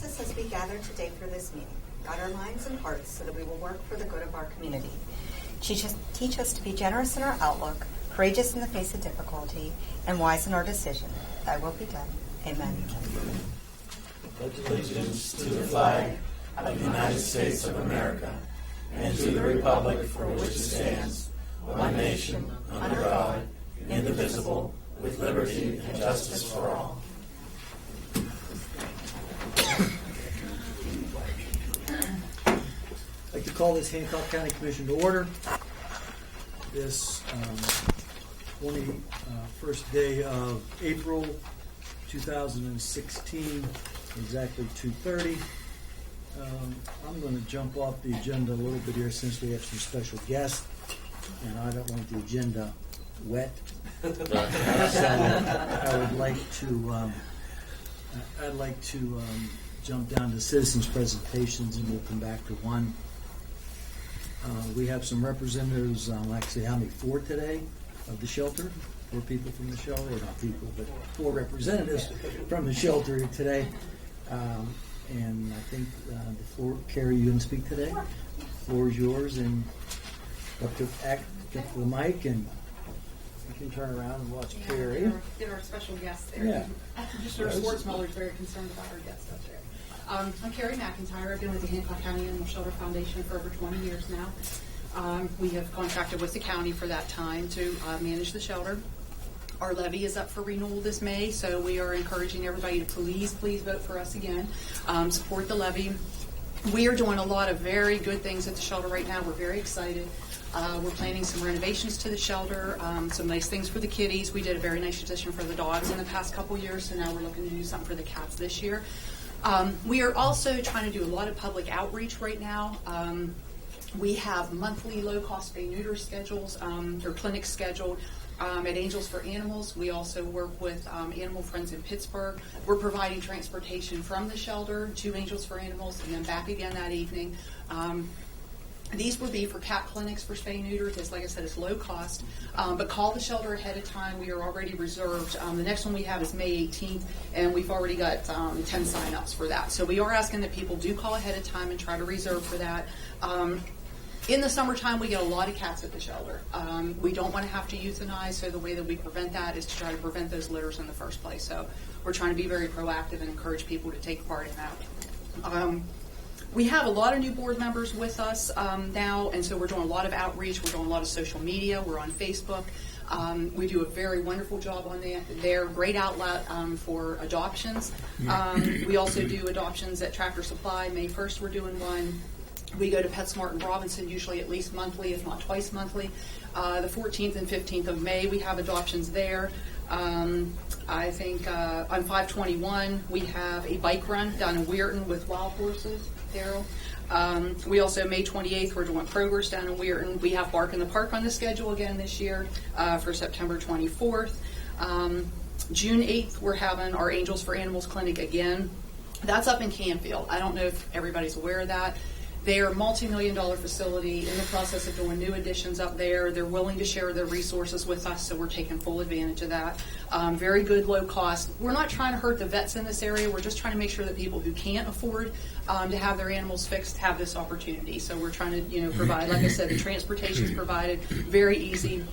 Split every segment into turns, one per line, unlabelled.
us as we gather today for this meeting. Guide our minds and hearts so that we will work for the good of our community. Teach us to be generous in our outlook, courageous in the face of difficulty, and wise in our decision. Thy will be done. Amen.
Pledge allegiance to the flag of the United States of America and to the republic for which it stands, one nation, under God, indivisible, with liberty and justice for all.
I'd like to call this Hancock County Commission to order. This 21st day of April 2016, exactly 2:30. I'm going to jump off the agenda a little bit here since we have some special guests, and I don't want the agenda wet. So I would like to. I'd like to jump down to citizens' presentations, and we'll come back to one. We have some representatives, actually, how many? 4 today of the shelter? 4 people from the shelter, or not people, but 4 representatives from the shelter today. And I think the floor, Carrie, you can speak today. The floor is yours, and up to the mic, and you can turn around and watch Carrie.
Get our special guest there.
Yeah.
Commissioner Schwartzmiller is very concerned about our guests up there. I'm Carrie McIntyre. I've been with the Hancock County Animal Shelter Foundation for over 20 years now. We have contracted with the county for that time to manage the shelter. Our levy is up for renewal this May, so we are encouraging everybody to please vote for us again. Support the levy. We are doing a lot of very good things at the shelter right now. We're very excited. We're planning some renovations to the shelter, some nice things for the kitties. We did a very nice addition for the dogs in the past couple years, so now we're looking to do something for the cats this year. We are also trying to do a lot of public outreach right now. We have monthly low-cost spay-neuter schedules, or clinics scheduled at Angels for Animals. We also work with Animal Friends in Pittsburgh. We're providing transportation from the shelter to Angels for Animals and then back again that evening. These would be for cat clinics for spay-neuters. As like I said, it's low cost. But call the shelter ahead of time. We are already reserved. The next one we have is May 18th, and we've already got 10 sign-ups for that. So we are asking that people do call ahead of time and try to reserve for that. In the summertime, we get a lot of cats at the shelter. We don't want to have to euthanize, so the way that we prevent that is to try to prevent those litters in the first place. So we're trying to be very proactive and encourage people to take part in that. We have a lot of new board members with us now, and so we're doing a lot of outreach. We're doing a lot of social media. We're on Facebook. We do a very wonderful job on that. They're a great outlet for adoptions. We also do adoptions at Tractor Supply. May 1st, we're doing one. We go to PetSmart and Robinson, usually at least monthly, if not twice monthly. The 14th and 15th of May, we have adoptions there. I think on 5/21, we have a bike run down in Weirton with wild horses, Daryl. We also, May 28th, we're doing Kroger's down in Weirton. We have Bark in the Park on the schedule again this year for September 24th. June 8th, we're having our Angels for Animals clinic again. That's up in Canfield. I don't know if everybody's aware of that. They are a multi-million-dollar facility in the process of doing new additions up there. They're willing to share their resources with us, so we're taking full advantage of that. Very good, low cost. We're not trying to hurt the vets in this area. We're just trying to make sure that people who can't afford to have their animals fixed have this opportunity. So we're trying to, provide, like I said, the transportation is provided, very easy.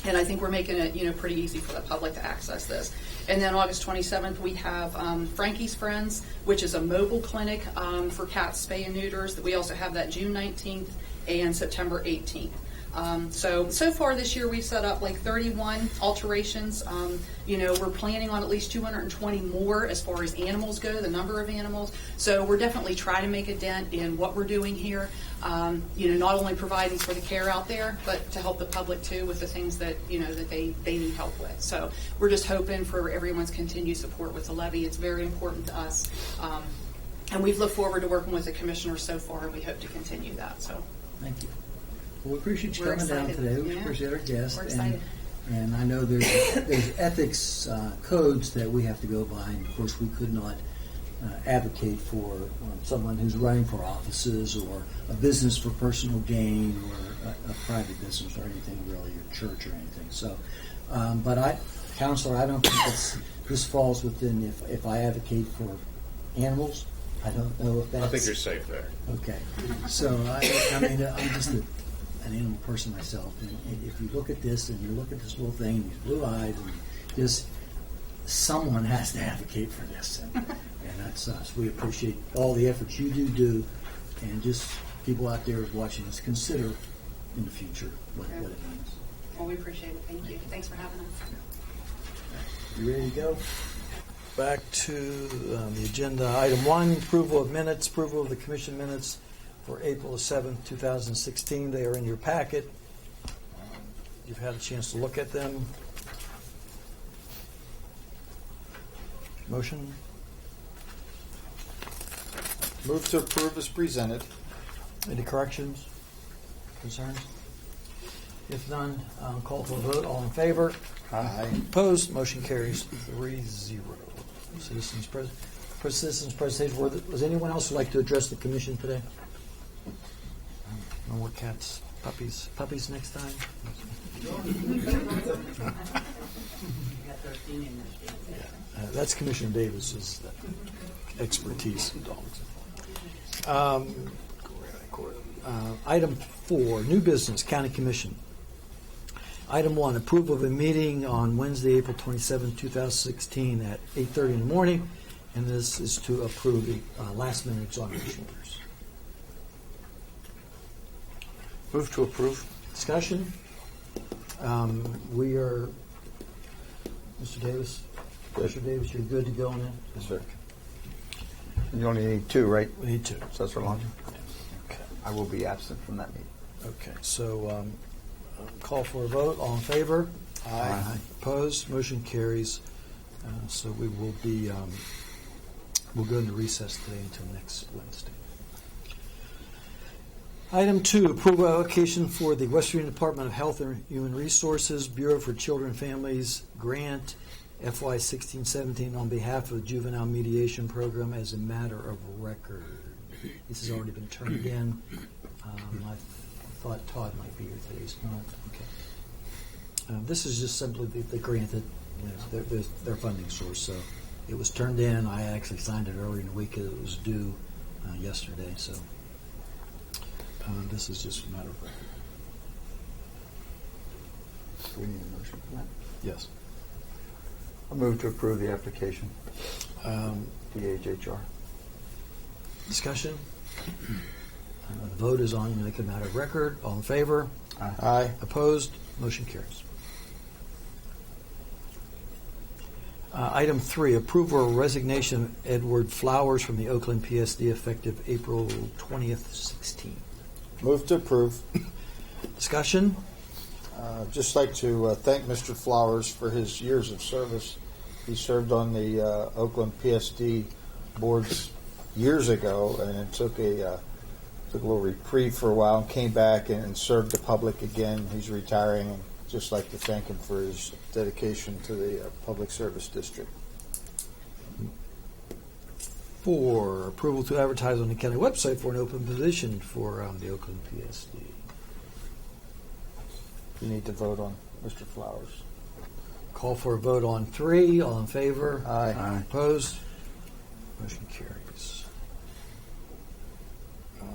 And I think we're making it, pretty easy for the public to access this. And then August 27th, we have Frankie's Friends, which is a mobile clinic for cats, spay and neuters. We also have that June 19th and September 18th. So far this year, we've set up like 31 alterations. We're planning on at least 220 more as far as animals go, the number of animals. So we're definitely trying to make a dent in what we're doing here. Not only providing for the care out there, but to help the public too with the things that, that they need help with. So we're just hoping for everyone's continued support with the levy. It's very important to us. And we've looked forward to working with the commissioners so far, and we hope to continue that. So
thank you. Well, we appreciate you coming down today. We appreciate our guests.
We're excited.
And I know there's ethics codes that we have to go by, and of course we could not advocate for someone who's running for offices or a business for personal gain or a private business or anything really, or church or anything. So, Counselor, I don't think this falls within if I advocate for animals I don't know if that's...
I think you're safe there.
Okay, so I mean, I'm just an animal person myself, and if you look at this and you look at this little thing, and these blue eyes, and just someone has to advocate for this, and that's us. We appreciate all the efforts you do, and just people out there watching us consider in the future what it means.
Well, we appreciate it. Thank you. Thanks for having us.
You ready to go? Back to the agenda. Item 1, approval of minutes, approval of the commission minutes for April 7th, 2016. They are in your packet. You've had a chance to look at them. Motion?
Move to approve as presented.
Any corrections? Concerns? If none, call for a vote. All in favor?
Aye.
Opposed? Motion carries 3-0. Citizens presentation. Was anyone else who'd like to address the commission today? No more cats, puppies. Puppies next time? That's Commissioner Davis's expertise in dogs. Item 4, new business, County Commission. Item 1, approval of a meeting on Wednesday, April 27, 2016 at 8:30 in the morning, and this is to approve the last-minute exoneration orders.
Move to approve.
Discussion? We are, Mr. Davis, Commissioner Davis, you're good to go on that?
Yes, sir. You only need 2, right?
We need 2.
So that's for lunch.
Okay.
I will be absent from that meeting.
Okay, so call for a vote. All in favor?
Aye.
Opposed? Motion carries. So we will be, we'll go into recess today until next Wednesday. Item 2, approval allocation for the West Virginia Department of Health and Human Resources Bureau for Children and Families Grant FY 16-17 on behalf of the Juvenile Mediation Program as a matter of record. This has already been turned in. I thought Todd might be here today. He's not. Okay. This is just simply the grant that, their funding source. So it was turned in. I actually signed it earlier in the week. It was due yesterday. So this is just a matter of record.
Do we need a motion for that?
Yes.
I move to approve the application. DHHR.
Discussion? The vote is on make a matter of record. All in favor?
Aye.
Opposed? Motion carries. Item 3, approval of resignation of Edward Flowers from the Oakland PSD effective April 20th, 16.
Move to approve.
Discussion?
Just like to thank Mr. Flowers for his years of service. He served on the Oakland PSD boards years ago, and took a little reprieve for a while and came back and served the public again. He's retiring, and just like to thank him for his dedication to the public service district.
4, approval to advertise on the county website for an open position for the Oakland PSD.
You need to vote on Mr. Flowers.
Call for a vote on 3. All in favor?
Aye.
Opposed? Motion carries.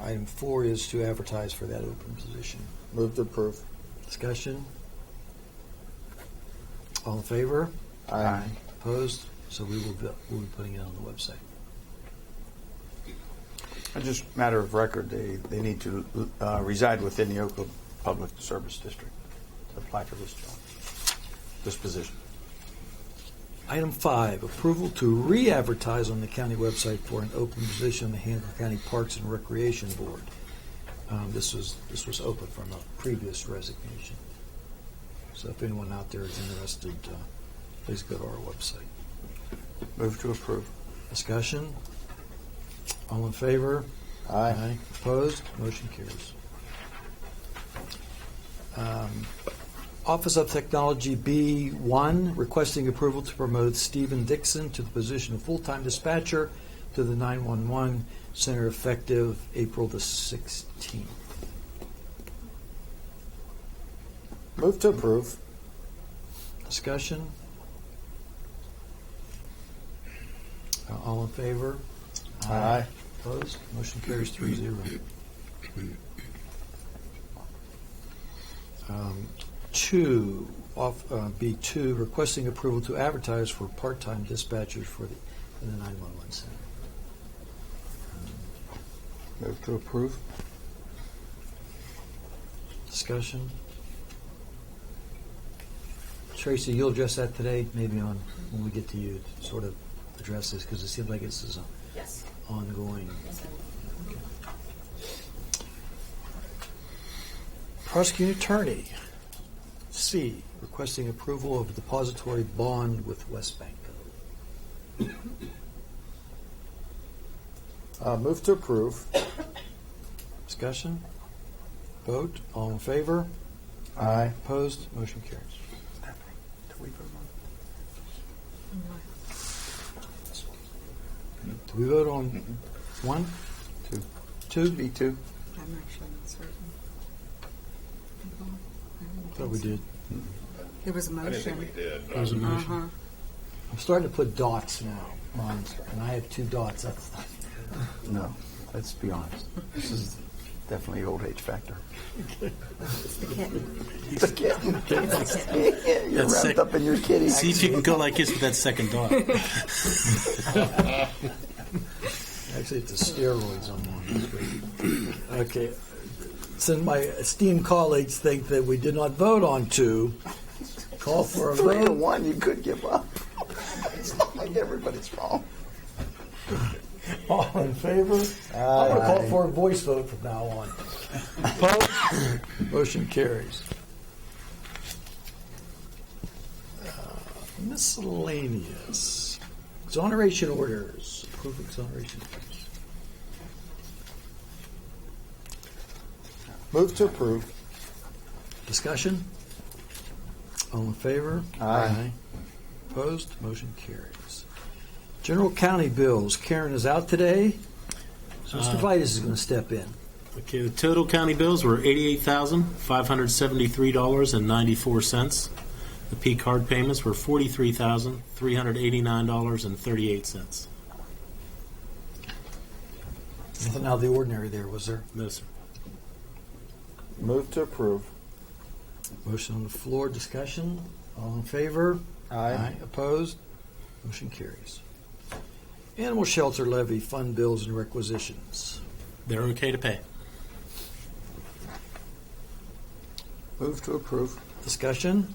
Item 4 is to advertise for that open position.
Move to approve.
Discussion? All in favor?
Aye.
Opposed? So we'll be putting it on the website.
Just matter of record, they need to reside within the Oakland Public Service District to apply for this job, this position.
Item 5, approval to re-advertise on the county website for an open position on the Hancock County Parks and Recreation Board. This was open from a previous resignation. So if anyone out there is interested, please go to our website.
Move to approve.
Discussion? All in favor?
Aye.
Opposed? Motion carries. Office of Technology B1, requesting approval to promote Stephen Dixon to the position of full-time dispatcher to the 911 Center effective April the 16th.
Move to approve.
Discussion? All in favor?
Aye.
Opposed? Motion carries 3-0. 2, B2, requesting approval to advertise for part-time dispatchers for the 911 center.
Move to approve.
Discussion? Tracy, you'll address that today, maybe on when we get to you to sort of address this, because it seems like this is
Yes.
ongoing.
Yes, sir.
Prosecuting attorney, C, requesting approval of a depository bond with West Bank.
Move to approve.
Discussion? Vote? All in favor?
Aye.
Opposed? Motion carries.
Do we vote on?
Do we vote on 1?
2.
2?
B2.
I'm actually not certain.
Thought we did.
There was a
I didn't think
motion.
we did. But
There was a motion.
Uh-huh.
I'm starting to put dots now, and I have 2 dots. That's
No, let's be honest. This is definitely old age factor.
It's the kitten.
It's a kitten.
It's a kitten.
You're
That's
wrapped
sick.
up in your kitty.
See if you can go like this with that second dot.
actually it's the steroids I'm on. That's great. Okay. Since my esteemed colleagues think that we did not vote on 2, call for a
3 to
vote.
1, you could give up. It's not like everybody's wrong.
All in favor? I'm going to call for a voice vote from now on. Opposed? Motion carries. Miscellaneous. Exoneration orders. Approve exoneration orders.
Move to approve.
Discussion? All in favor?
Aye.
Opposed? Motion carries. General county bills. Karen is out today, so Mr. Vitus is going to step in.
Okay, the total county bills were $88,573.94. The P card payments were $43,389.38.
Nothing out of the ordinary there, was there?
No, sir.
Move to approve.
Motion on the floor. Discussion? All in favor?
Aye.
Opposed? Motion carries. Animal shelter levy, fund bills and requisitions.
They're okay to pay.
Move to approve.
Discussion?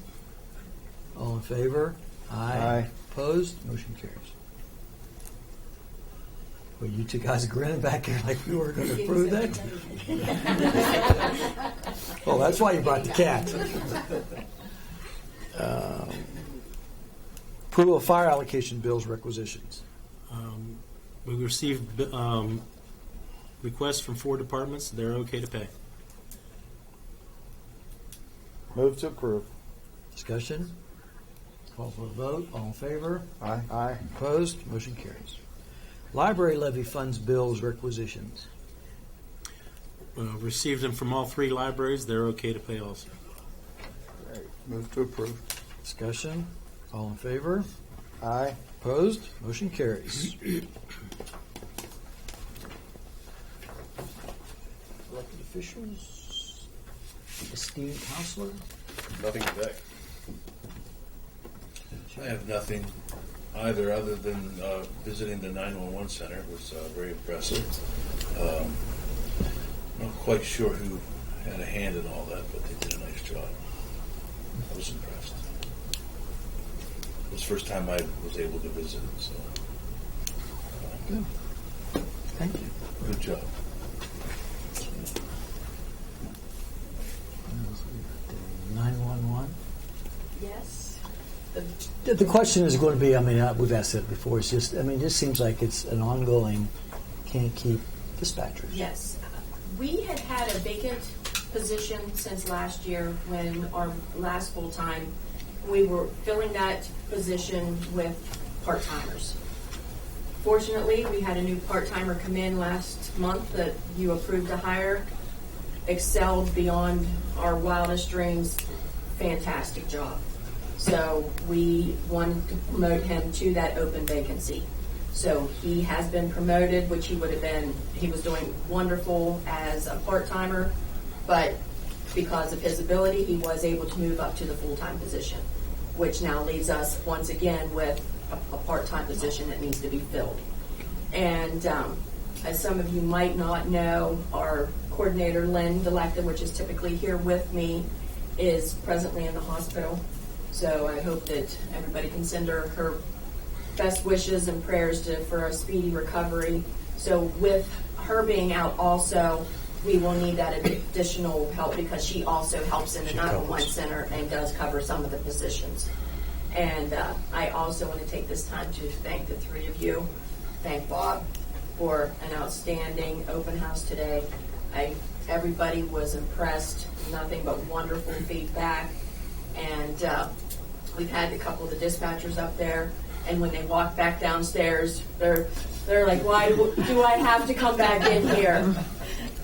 All in favor?
Aye.
Opposed? Motion carries. Well, you 2 guys are grinning back here like we were going to approve that? Oh, that's why you brought the cat. Approval of fire allocation bills, requisitions.
We received requests from 4 departments. They're okay to pay.
Move to approve.
Discussion? Call for a vote. All in favor?
Aye.
Aye.
Opposed? Motion carries. Library levy funds, bills, requisitions.
Received them from all 3 libraries. They're okay to pay also.
Move to approve.
Discussion? All in favor?
Aye.
Opposed? Motion carries. Elected officials? Esteemed counselor?
Nothing today. I have nothing either, other than visiting the 911 center. It was very impressive. Not quite sure who had a hand in all that, but they did a nice job. I was impressed. It was the first time I was able to visit it, so
Good. Thank you.
good job.
911.
Yes.
The question is going to be, I mean, we've asked it before, it's just, I mean, it just seems like it's an ongoing, can't keep dispatchers.
Yes. We had had a vacant position since last year when our last full-time, we were filling that position with part-timers. Fortunately, we had a new part-timer come in last month that you approved to hire, excelled beyond our wildest dreams, fantastic job. So we wanted to promote him to that open vacancy. So he has been promoted, which he was doing wonderful as a part-timer, but because of his ability, he was able to move up to the full-time position, which now leaves us once again with a part-time position that needs to be filled. And as some of you might not know, our coordinator, Lynn Delecta, which is typically here with me, is presently in the hospital. So I hope that everybody can send her best wishes and prayers for a speedy recovery. So with her being out also, we will need that additional help because she also helps in the 911 center and does cover some of the positions. And I also want to take this time to thank the three of you. Thank Bob for an outstanding open house today. Everybody was impressed, nothing but wonderful feedback. And we've had a couple of the dispatchers up there, and when they walk back downstairs, they're like, why do I have to come back in here?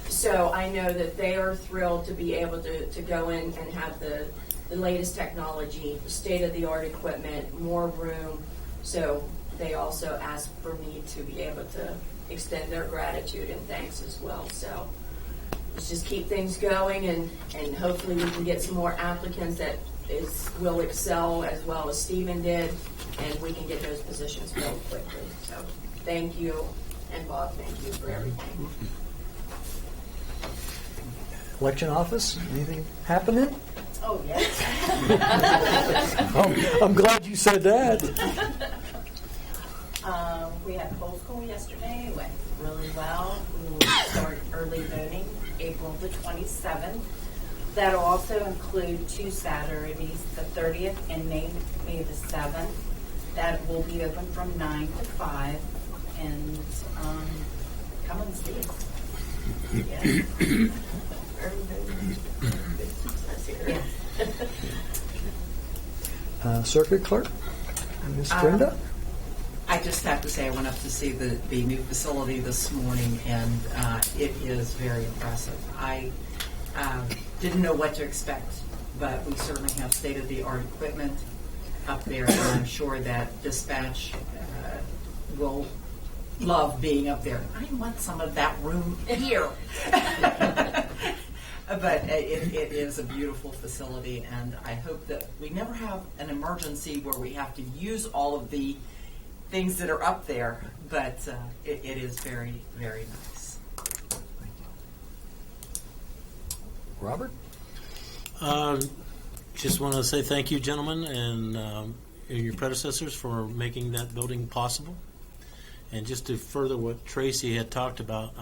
So I know that they are thrilled to be able to go in and have the latest technology, state-of-the-art equipment, more room. So they also asked for me to be able to extend their gratitude and thanks as well. So let's just keep things going, and hopefully we can get some more applicants that will excel as well as Stephen did, and we can get those positions filled quickly. So thank you, and Bob, thank you for everything.
Election office, anything happening?
Oh, yes.
I'm glad you said that.
We had poll school yesterday. It went really well. We will start early voting April the 27th. That'll also include 2 Saturdays, the 30th and May the 7th. That will be open from 9 to 5. And come and see us. Yeah.
Circuit clerk, Ms. Brenda.
I just have to say I went up to see the new facility this morning, and it is very impressive. I didn't know what to expect, but we certainly have state-of-the-art equipment up there, and I'm sure that dispatch will love being up there. I want some of that room here. But it is a beautiful facility, and I hope that we never have an emergency where we have to use all of the things that are up there, but it is very, very nice.
Robert?
Just want to say thank you, gentlemen, and your predecessors for making that building possible. And just to further what Tracy had talked about,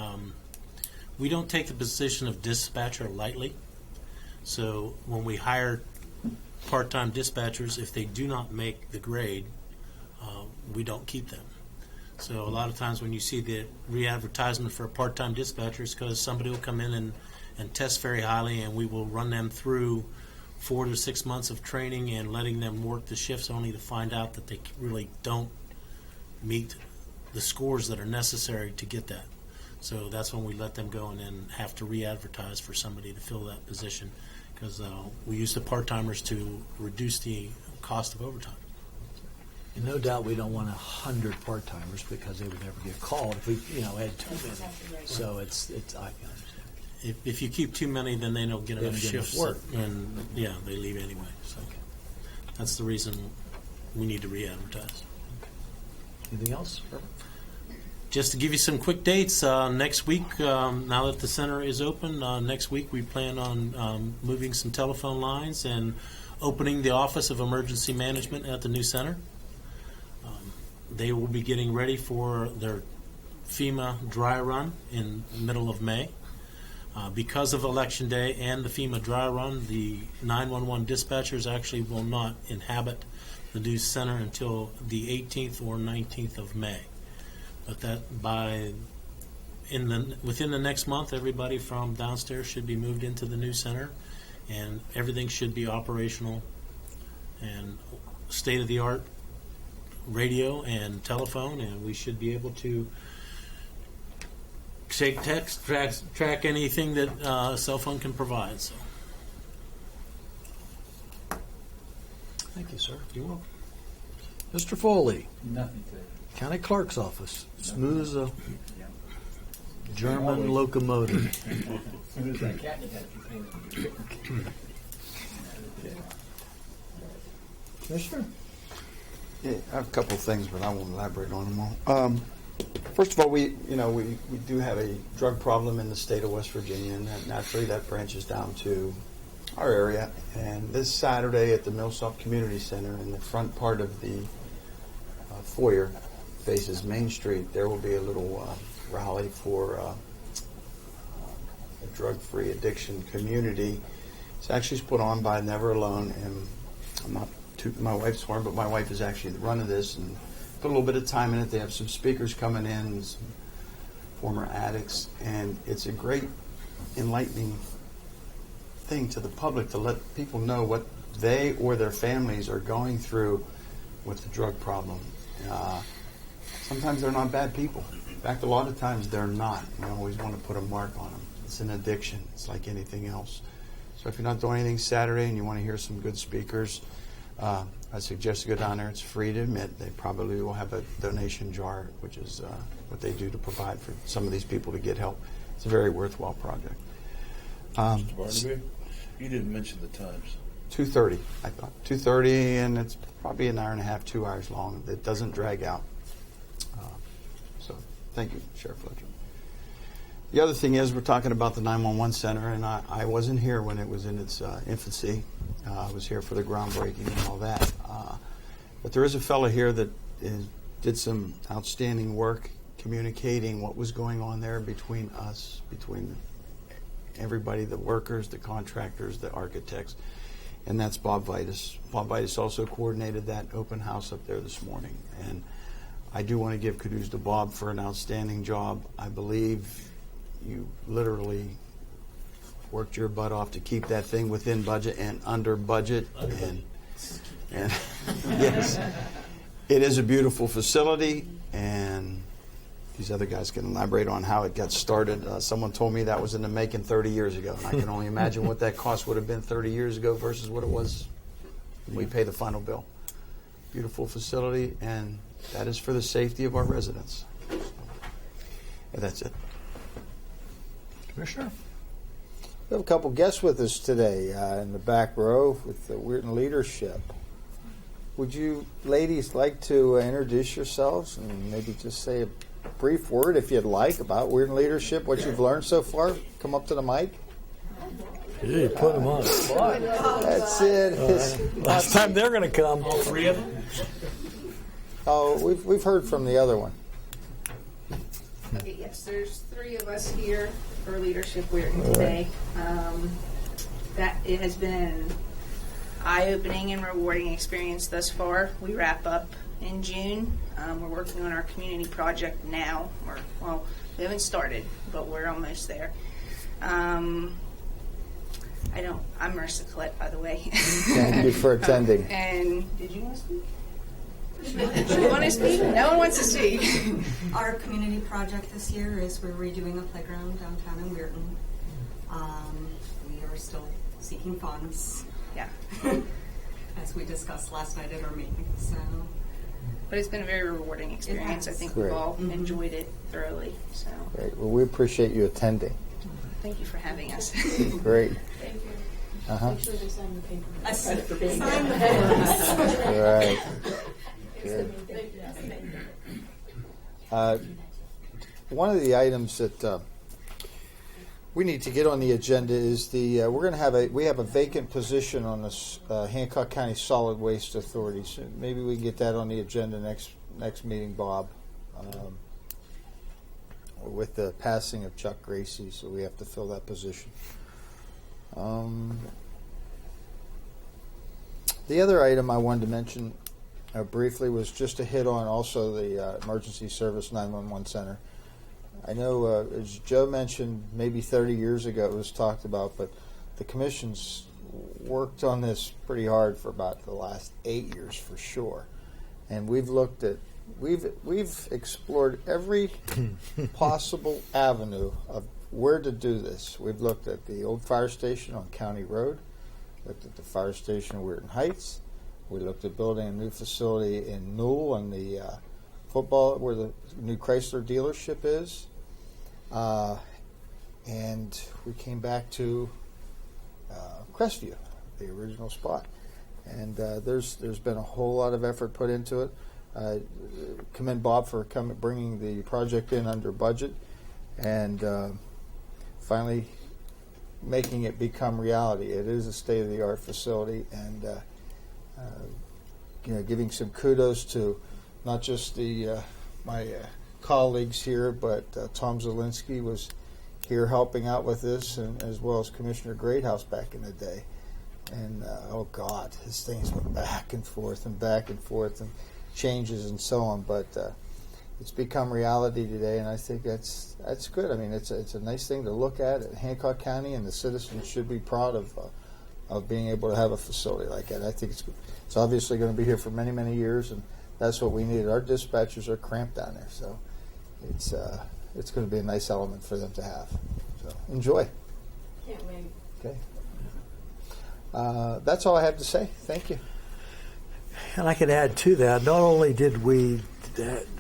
we don't take the position of dispatcher lightly. So when we hire part-time dispatchers, if they do not make the grade, we don't keep them. So a lot of times when you see the re-advertisement for part-time dispatchers, because somebody will come in and test very highly, and we will run them through 4 to 6 months of training and letting them work the shifts only to find out that they really don't meet the scores that are necessary to get that. So that's when we let them go and then have to re-advertise for somebody to fill that position, because we use the part-timers to reduce the cost of overtime.
And no doubt we don't want 100 part-timers because they would never get called if we, had too many. So it's I understand.
If you keep too many, then they don't get
They
enough
don't get enough
shifts,
work.
and they leave anyway. So that's the reason we need to re-advertise.
Anything else?
Just to give you some quick dates, next week, now that the center is open, next week we plan on moving some telephone lines and opening the Office of Emergency Management at the new center. They will be getting ready for their FEMA dry run in the middle of May. Because of Election Day and the FEMA dry run, the 911 dispatchers actually will not inhabit the new center until the 18th or 19th of May. But that within the next month, everybody from downstairs should be moved into the new center, and everything should be operational and state-of-the-art radio and telephone, and we should be able to take text, track anything that a cell phone can provide. So,
Thank you, sir.
you're welcome.
Mr. Foley?
Nothing today.
County Clerk's office, smooth as a German locomotive. Commissioner?
Yeah, I have a couple of things, but I won't elaborate on them all. First of all, we do have a drug problem in the state of West Virginia, and naturally that branches down to our area. And this Saturday at the Millsop Community Center, in the front part of the foyer, faces Main Street, there will be a little rally for a drug-free addiction community. It's actually put on by Never Alone, and I'm not tooting my wife's horn, but my wife is actually the run of this and put a little bit of time in it. They have some speakers coming in, some former addicts, and it's a great enlightening thing to the public to let people know what they or their families are going through with the drug problem. Sometimes they're not bad people. In fact, a lot of times they're not. We always want to put a mark on them. It's an addiction. It's like anything else. So if you're not doing anything Saturday and you want to hear some good speakers, I suggest you go down there. It's free to admit. They probably will have a donation jar, which is what they do to provide for some of these people to get help. It's a very worthwhile project.
Mr. Barnaby, you didn't mention the times.
2:30, I thought. 2:30, and it's probably an hour and a half, 2 hours long. It doesn't drag out. So thank you, Sheriff Fletcher. The other thing is we're talking about the 911 center, and I wasn't here when it was in its infancy. I was here for the groundbreaking and all that. But there is a fellow here that did some outstanding work communicating what was going on there between us, between everybody, the workers, the contractors, the architects, and that's Bob Vitus. Bob Vitus also coordinated that open house up there this morning. And I do want to give kudos to Bob for an outstanding job. I believe you literally worked your butt off to keep that thing within budget and under budget. And yes, it is a beautiful facility, and these other guys can elaborate on how it got started. Someone told me that was in the making 30 years ago, and I can only imagine what that cost would have been 30 years ago versus what it was when we pay the final bill. Beautiful facility, and that is for the safety of our residents. And that's it.
Commissioner?
We have a couple guests with us today in the back row with the Weirton leadership. Would you ladies like to introduce yourselves and maybe just say a brief word, if you'd like, about Weirton leadership, what you've learned so far? Come up to the mic.
Yeah, put them on.
That's it.
Last time they're going to come.
All three of them?
Oh, we've heard from the other one.
Okay, yes, there's three of us here for Leadership Weirton today. That it has been eye-opening and rewarding experience thus far. We wrap up in June. We're working on our community project now. We haven't started, but we're almost there. I'm Marissa Collette, by the way.
Thank you for attending.
And did you want to speak? Do you want to speak? No one wants to speak.
Our community project this year is we're redoing a playground downtown in Weirton. We are still seeking funds.
Yeah.
As we discussed last night at our meeting. So,
But it's been a very rewarding experience. I think
Great.
we've all enjoyed it thoroughly. So
Great. Well, we appreciate you attending.
thank you for having us.
Great.
Thank you.
Uh-huh.
Make sure they sign the paper.
I
Credit for being
sign the
there.
Right. Good. One of the items that we need to get on the agenda is we have a vacant position on the Hancock County Solid Waste Authority. So maybe we can get that on the agenda next meeting, Bob. With the passing of Chuck Gracie, so we have to fill that position. The other item I wanted to mention briefly was just to hit on also the Emergency Service 911 Center. I know, as Joe mentioned, maybe 30 years ago it was talked about, but the commission's worked on this pretty hard for about the last 8 years for sure. And we've explored every possible avenue of where to do this. We've looked at the old fire station on County Road, looked at the fire station in Weirton Heights. We looked at building a new facility in Newell on the football, where the new Chrysler dealership is. And we came back to Crestview, the original spot. And there's been a whole lot of effort put into it. Commend Bob for bringing the project in under budget, and finally making it become reality. It is a state-of-the-art facility, and giving some kudos to not just my colleagues here, but Tom Zielinski was here helping out with this, and as well as Commissioner Greathouse back in the day. And oh God, his things went back and forth and changes and so on. But it's become reality today, and I think that's good. I mean, it's a nice thing to look at. Hancock County and the citizens should be proud of being able to have a facility like that. I think it's obviously going to be here for many, many years, and that's what we need. Our dispatchers are cramped down there, so it's going to be a nice element for them to have. So enjoy.
Can't wait.
Okay. That's all I have to say. Thank you.
And I could add to that, not only did we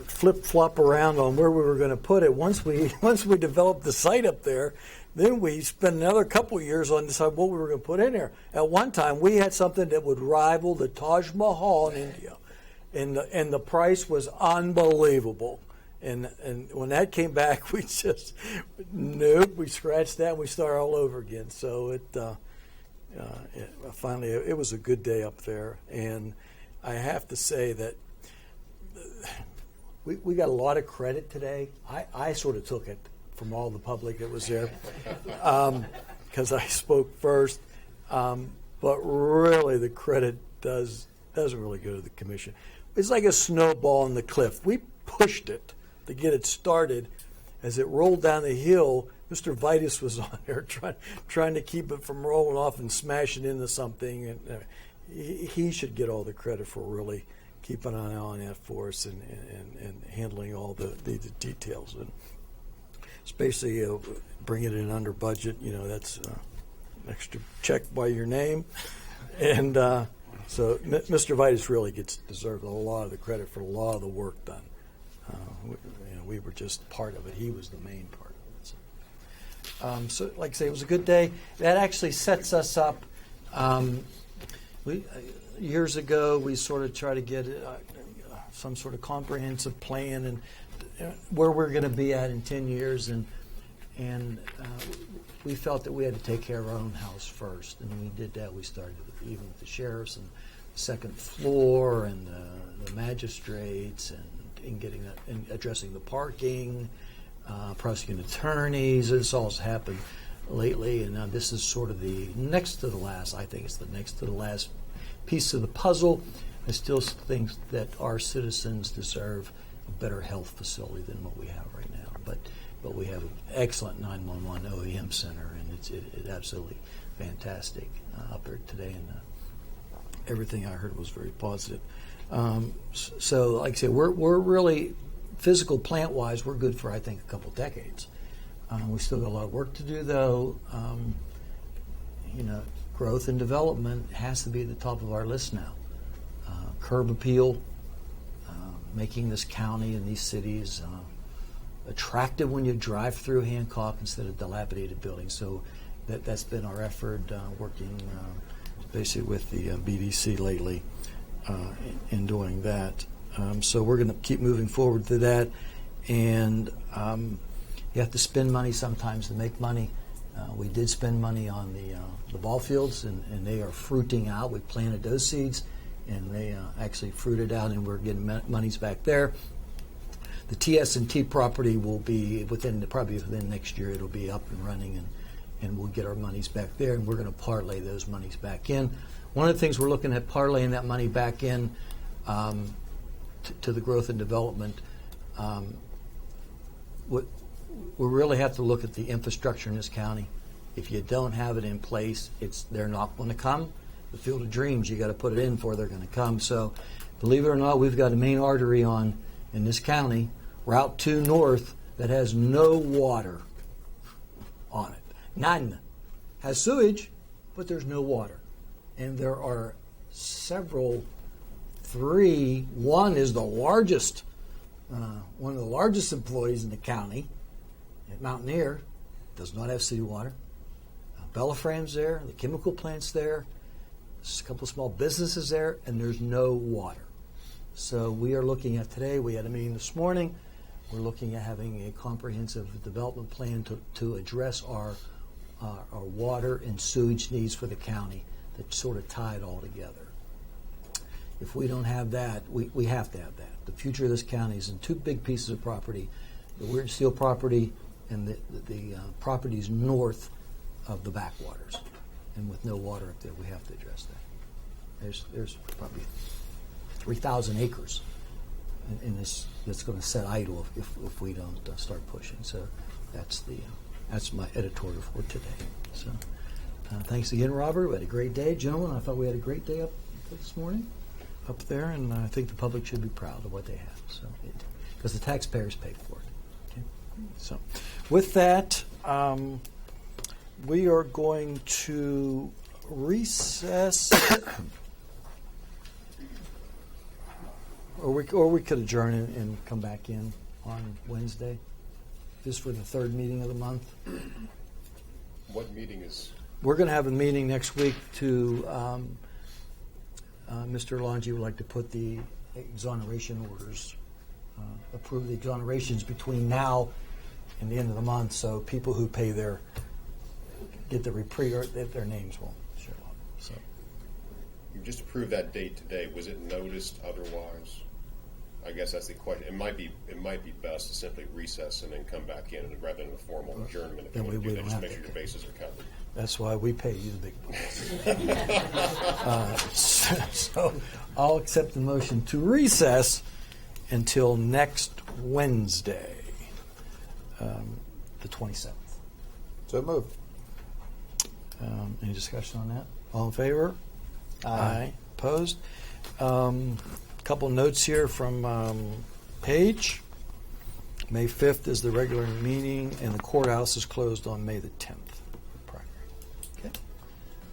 flip-flop around on where we were going to put it, once we developed the site up there, then we spent another couple of years on deciding what we were going to put in there. At one time, we had something that would rival the Taj Mahal in India, and the price was unbelievable. And when that came back, we just, nope, we scratched that and we started all over again. So finally, it was a good day up there. And I have to say that we got a lot of credit today. I sort of took it from all the public that was there because I spoke first. But really, the credit doesn't really go to the commission. It's like a snowball in the cliff. We pushed it to get it started. As it rolled down the hill, Mr. Vitus was on there trying to keep it from rolling off and smashing into something. And he should get all the credit for really keeping an eye on that for us and handling all the details. And especially bringing it in under budget, that's an extra check by your name. And so Mr. Vitus really deserved a lot of the credit for a lot of the work done. We were just part of it. He was the main part of it. So like I say, it was a good day. That actually sets us up. Years ago, we sort of tried to get some sort of comprehensive plan and where we're going to be at in 10 years. And we felt that we had to take care of our own house first. And we did that. We started even with the sheriffs and the second floor and the magistrates and getting that and addressing the parking, prosecuting attorneys. This all has happened lately, and now this is sort of the next to the last. I think it's the next to the last piece of the puzzle. I still think that our citizens deserve a better health facility than what we have right now. But we have an excellent 911 OEM center, and it's absolutely fantastic up there today, and everything I heard was very positive. So, like I said, we're really physical plant-wise. We're good for I think a couple decades. We still got a lot of work to do, though. Growth and development has to be at the top of our list now. Curb appeal, making this county and these cities attractive when you drive through Hancock instead of dilapidated buildings. So that's been our effort, working basically with the BDC lately. In doing that. So we're going to keep moving forward to that. And you have to spend money sometimes to make money. We did spend money on the ball fields, and they are fruiting out. We planted those seeds, and they actually fruited out, and we're getting monies back there. The TS&T property will be probably within next year. It'll be up and running, and we'll get our monies back there, and we're going to parlay those monies back in. One of the things we're looking at parlaying that money back in to the growth and development. We really have to look at the infrastructure in this county. If you don't have it in place, they're not going to come. The Field of Dreams, you got to put it in before they're going to come. So, believe it or not, we've got a main artery in this county, Route 2 North, that has no water on it. None. Has sewage, but there's no water. And there are several, 3. One is the largest one of the largest employees in the county at Mountaineer does not have city water. Bellaframe's there, the chemical plant's there, there's a couple of small businesses there, and there's no water. So we are looking at today, we had a meeting this morning, we're looking at having a comprehensive development plan to address our water and sewage needs for the county that sort of tie it all together. If we don't have that, we have to have that. The future of this county is in two big pieces of property, the Weird Steel property and the properties north of the backwaters. And with no water up there, we have to address that. There's probably 3,000 acres in this that's going to set idle if we don't start pushing. So that's my editorial for today. So thanks again, Robert. We had a great day. Gentlemen, I thought we had a great day up this morning up there, and I think the public should be proud of what they have. So because the taxpayers paid for it. Okay? So with that, we are going to recess, or we could adjourn and come back in on Wednesday, just for the third meeting of the month.
What meeting is?
We're going to have a meeting next week to, Mr. Longi would like to put the exoneration orders, approve the exonerations between now and the end of the month, so people who pay get the reprieve, their names won't show up. So
You just approved that date today. Was it noticed otherwise? I guess that's the question. It might be best to simply recess and then come back in, rather than a formal adjournment. If you want to do that, just make sure your bases are covered.
That's why we pay you the big bucks. So I'll accept the motion to recess until next Wednesday, the 27th.
So moved.
Any discussion on that? All in favor? Aye. Opposed? Couple notes here from Paige. May 5th is the regular meeting, and the courthouse is closed on May the 10th. Okay.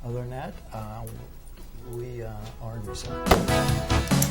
Other than that, we are in recess.